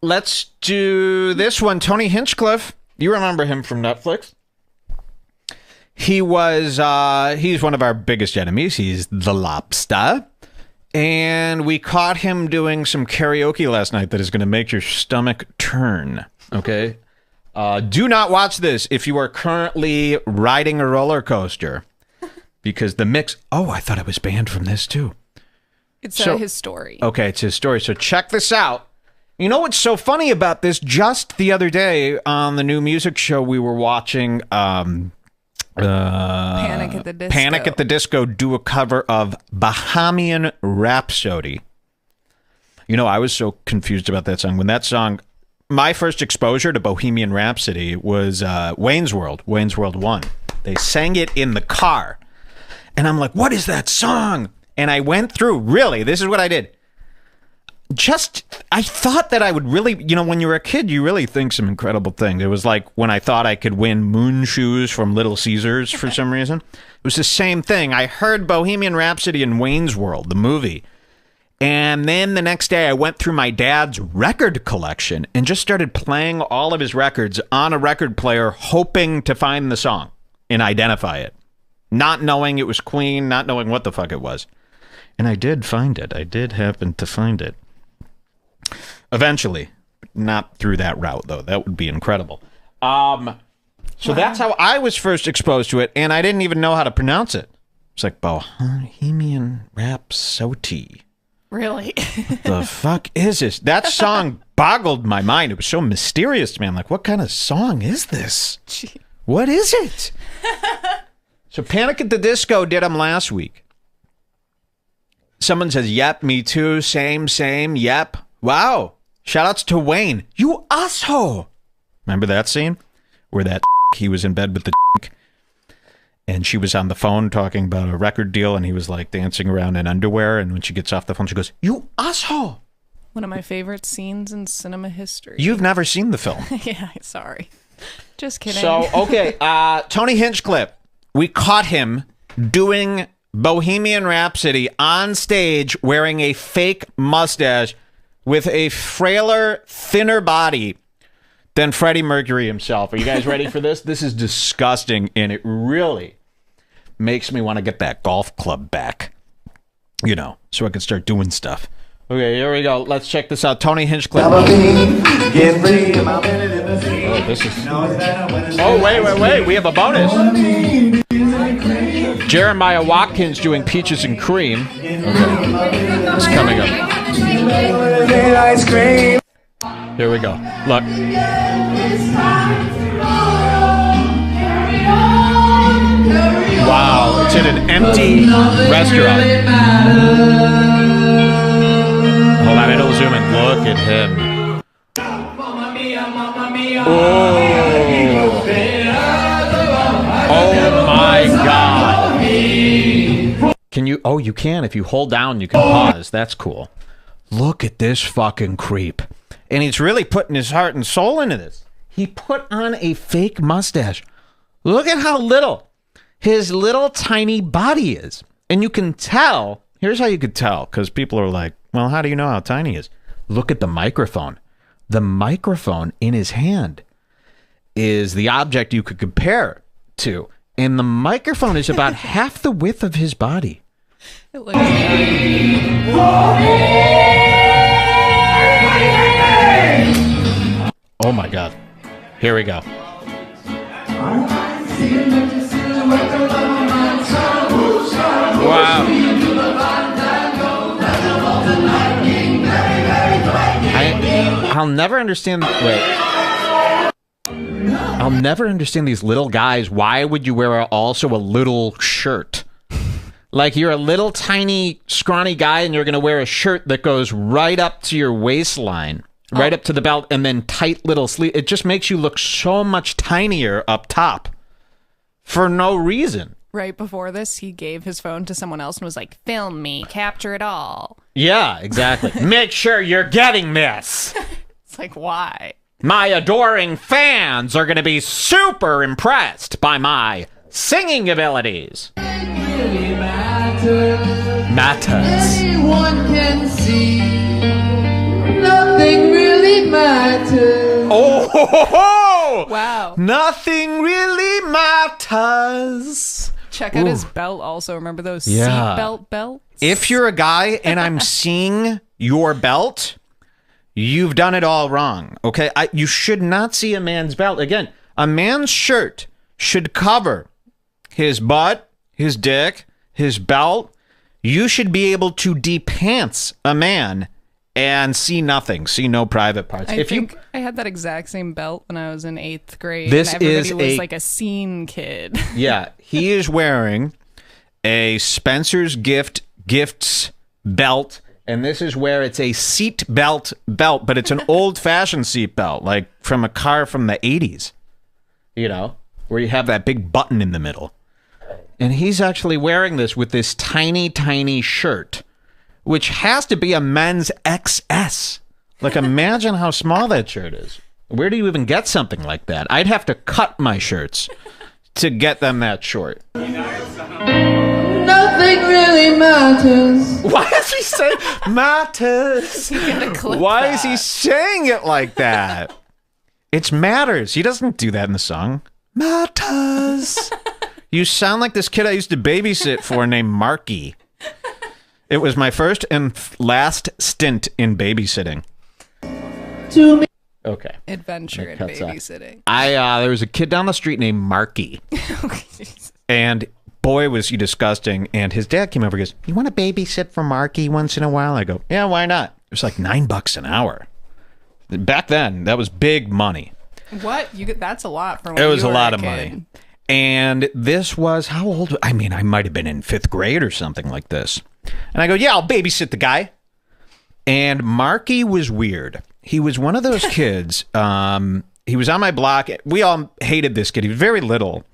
let's do this one. Tony Hinchcliffe. You remember him from Netflix? He's one of our biggest enemies. He's the Lobster. And we caught him doing some karaoke last night that is going to make your stomach turn. Okay? Do not watch this if you are currently riding a roller coaster. Because the mix... Oh, I thought I was banned from this too. It's his story. Okay, it's his story. So check this out. You know what's so funny about this? Just the other day on the new music show we were watching... Panic at the Disco. Panic at the Disco do a cover of Bohemian Rhapsody. You know, I was so confused about that song. When that song, my first exposure to Bohemian Rhapsody was Wayne's World 1. They sang it in the car. And I'm like, what is that song? And I went through, really, this is what I did. I thought that I would really, when you're a kid, you really think some incredible things. It was like when I thought I could win moon shoes from Little Caesars for some reason. It was the same thing. I heard Bohemian Rhapsody in Wayne's World, the movie. And then the next day I went through my dad's record collection and just started playing all of his records on a record player, hoping to find the song and identify it. Not knowing it was Queen, not knowing what the fuck it was. And I did find it. I did happen to find it. Eventually. Not through that route, though. That would be incredible. So that's how I was first exposed to it, and I didn't even know how to pronounce it. It's like Bohemian Rhapsody. Really? What the fuck is this? That song boggled my mind. It was so mysterious to me. I'm like, what kind of song is this? Gee. What is it? So Panic at the Disco did them last week. Someone says, yep, me too, same, yep. Wow. Shout-outs to Wayne. You asshole. Remember that scene? Where that he was in bed with the and she was on the phone talking about a record deal, and he was like dancing around in underwear, and when she gets off the phone, she goes, you asshole. One of my favorite scenes in cinema history. You've never seen the film. Yeah, sorry. Just kidding. So, okay, Tony Hinchcliffe, we caught him doing Bohemian Rhapsody on stage wearing a fake mustache with a frailer, thinner body than Freddie Mercury himself. Are you guys ready for this? This is disgusting, and it really makes me want to get that golf club back, so I can start doing stuff. Okay, here we go. Let's check this out. Tony Hinchcliffe. Oh, this is... Oh, wait. We have a bonus. Jeremiah Watkins doing Peaches and Cream. Okay. It's coming up. Here we go. Look. Wow, it's in an empty restaurant. Hold on, it'll zoom in. Look at him. Oh my God. Can you? Oh, you can. If you hold down, you can pause. That's cool. Look at this fucking creep. And he's really putting his heart and soul into this. He put on a fake mustache. Look at how little his little tiny body is. And you can tell. Here's how you could tell. Because people are like, well, how do you know how tiny he is? Look at the microphone. The microphone in his hand is the object you could compare to. And the microphone is about half the width of his body. It looks Oh my God. Here we go. Wow. I'll never understand. Wait. I'll never understand these little guys. Why would you wear also a little shirt? Like you're a little tiny scrawny guy and you're going to wear a shirt that goes right up to your waistline, right up to the belt, and then tight little sleeve. It just makes you look so much tinier up top for no reason. Right before this, he gave his phone to someone else and was like, film me, capture it all. Yeah, exactly. Make sure you're getting this. It's like, why? My adoring fans are going to be super impressed by my singing abilities. Really matters. Anyone can see. Nothing really matters. Oh, Wow. nothing really matters. Check out his belt also. Remember those Yeah. seatbelt belts? If you're a guy and I'm seeing your belt, you've done it all wrong, okay? You should not see a man's belt. Again, a man's shirt should cover his butt, his dick, his belt. You should be able to de-pants a man and see nothing, see no private parts. I think I had that exact same belt when I was in 8th grade. This and everybody is was like a scene kid. Yeah, he is wearing a Spencer's Gifts belt, and this is where it's a seat belt, but it's an old-fashioned seat belt, like from a car from the 80s, you know, where you have that big button in the middle. And he's actually wearing this with this tiny, tiny shirt, which has to be a men's XS. Like, imagine how small that shirt is. Where do you even get something like that? I'd have to cut my shirts to get them that short. Nothing really matters. Why is he saying matters? Why is he saying it like that? It's matters. He doesn't do that in the song. Matters. You sound like this kid I used to babysit for named Marky. It was my first and last stint in babysitting. To me. Okay. Adventure in babysitting. There was a kid down the street named Marky. And boy, was he disgusting. And his dad came over and goes, "You want to babysit for Marky once in a while?" I go, "Yeah, why not?" It was like $9 an hour. Back then, that was big money. What? That's a lot for when It was you a were lot a of kid. money. And this was, how old? I mean, I might have been in 5th grade or something like this. And I go, "Yeah, I'll babysit the guy." And Marky was weird. He was one of those kids. He was on my block. We all hated this kid. He was very little.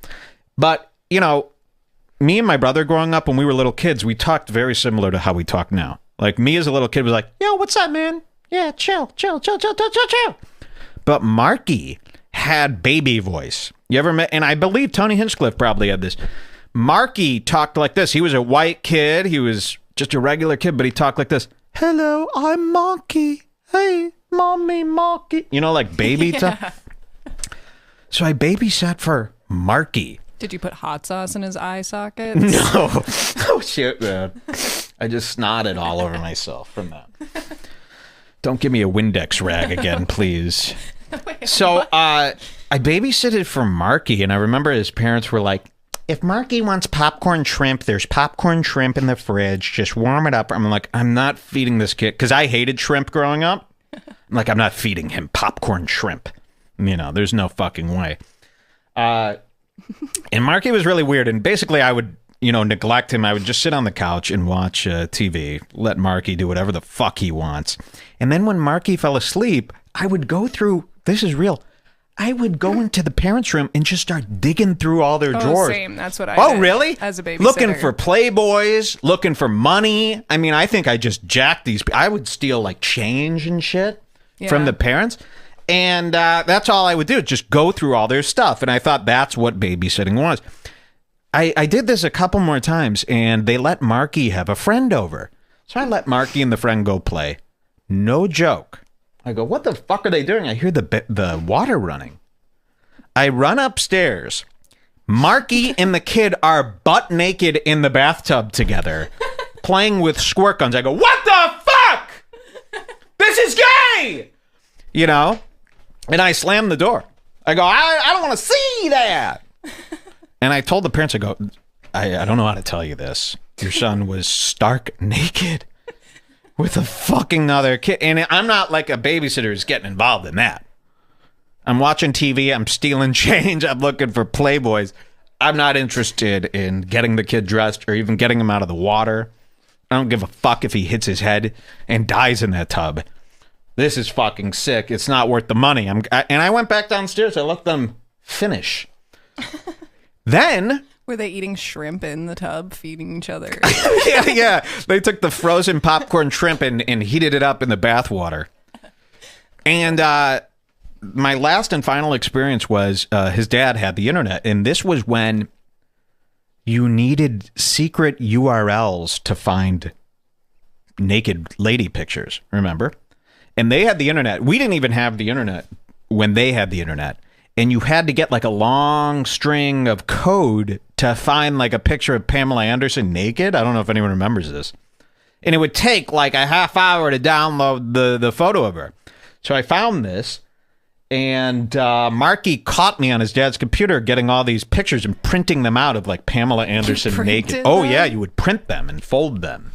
But, you know, me and my brother growing up when we were little kids, we talked very similar to how we talk now. Like, me as a little kid was like, "Yo, what's up, man? Yeah, chill. But Marky had baby voice. You ever met? And I believe Tony Hinchcliffe probably had this. Marky talked like this. He was a white kid. He was just a regular kid, but he talked like this. "Hello, I'm Marky. Hey, mommy, Marky." You know, like baby talk. So I babysat for Marky. Did you put hot sauce in his eye sockets? No. Oh, shit, man. I just snotted all over myself from that. Don't give me a Windex rag again, please. So I babysitted for Marky, and I remember his parents were like, "If Marky wants popcorn shrimp, there's popcorn shrimp in the fridge. Just warm it up." I'm like, I'm not feeding this kid, because I hated shrimp growing up. I'm like, I'm not feeding him popcorn shrimp. You know, there's no fucking way. And Marky was really weird, and basically I would, you know, neglect him. I would just sit on the couch and watch TV, let Marky do whatever the fuck he wants. And then when Marky fell asleep, I would go through, this is real, I would go into the parents' room and just start digging through all their drawers. Same. That's what I Oh, did really? as a babysitter. Looking for Playboys, looking for money. I mean, I think I just jacked these. I would steal like change and shit from the parents. And that's all I would do, just go through all their stuff. And I thought that's what babysitting was. I did this a couple more times, and they let Marky have a friend over. So I let Marky and the friend go play. No joke. I go, "What the fuck are they doing?" I hear the water running. I run upstairs. Marky and the kid are butt naked in the bathtub together, playing with squirt guns. I go, "What the fuck? This is gay!" You know? And I slam the door. I go, I don't want to see that. And I told the parents, I go, I don't know how to tell you this. Your son was stark naked with a fucking other kid. And I'm not like a babysitter who's getting involved in that. I'm watching TV. I'm stealing change. I'm looking for Playboys. I'm not interested in getting the kid dressed or even getting him out of the water. I don't give a fuck if he hits his head and dies in that tub. This is fucking sick. It's not worth the money. And I went back downstairs. I let them finish. Then... Were they eating shrimp in the tub, feeding each other? yeah. They took the frozen popcorn shrimp and heated it up in the bathwater. And my last and final experience was his dad had the internet. And this was when you needed secret URLs to find naked lady pictures, remember? And they had the internet. We didn't even have the internet when they had the internet. And you had to get like a long string of code to find like a picture of Pamela Anderson naked. I don't know if anyone remembers this. And it would take like a half hour to download the photo of her. So I found this, and Marky caught me on his dad's computer getting all these pictures and printing them out of like Pamela Anderson naked. Oh, them? yeah, you would print them and fold them.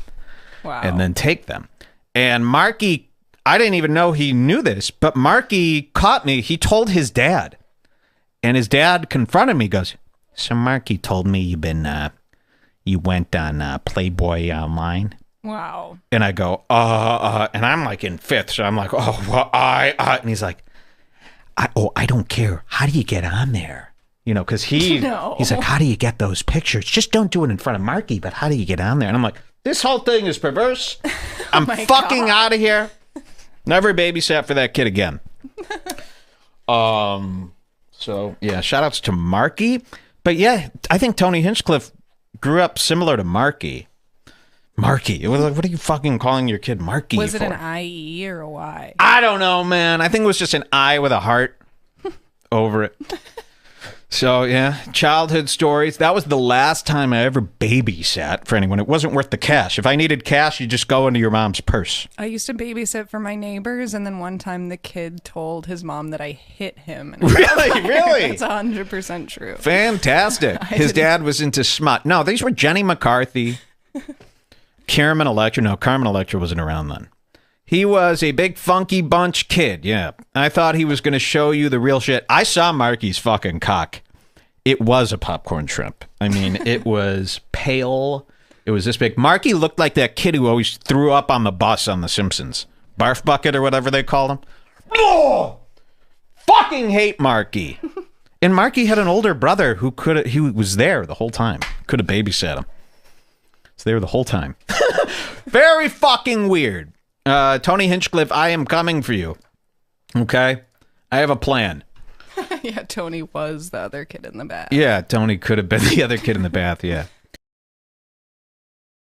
Wow. And then take them. And Marky, I didn't even know he knew this, but Marky caught me. He told his dad. And his dad confronted me, goes, so Marky told me you went on Playboy Online. Wow. And I go, and I'm like in fifth. So I'm like, oh, well, and he's like, I don't care. How do you get on there? You know, because he's like, how do you get those pictures? Just don't do it in front of Marky, but how do you get on there? And I'm like, this whole thing is perverse. I'm fucking out of here. Never babysat for that kid again. So, yeah, shout outs to Marky. But yeah, I think Tony Hinchcliffe grew up similar to Marky. Marky. What are you fucking calling your kid Marky for? Was it an I-E or a Y? I don't know, man. I think it was just an I with a heart over it. So, yeah, childhood stories. That was the last time I ever babysat for anyone. It wasn't worth the cash. If I needed cash, you just go into your mom's purse. I used to babysit for my neighbors, and then one time the kid told his mom that I hit him. And Really? That's 100% true. Fantastic. His dad was into smut. No, these were Jenny McCarthy, Carmen Electra. No, Carmen Electra wasn't around then. He was a big funky bunch kid, yeah. I thought he was going to show you the real shit. I saw Marky's fucking cock. It was a popcorn shrimp. I mean, it was pale. It was this big. Marky looked like that kid who always threw up on the bus on The Simpsons. Barf bucket or whatever they called him. Oh! Fucking hate Marky. And Marky had an older brother who was there the whole time. Could have babysat him. Was there the whole time. Very fucking weird. Tony Hinchcliffe, I am coming for you. Okay? I have a plan. Yeah, Tony was the other kid in the bath. Yeah, Tony could have been the other kid in the bath, yeah.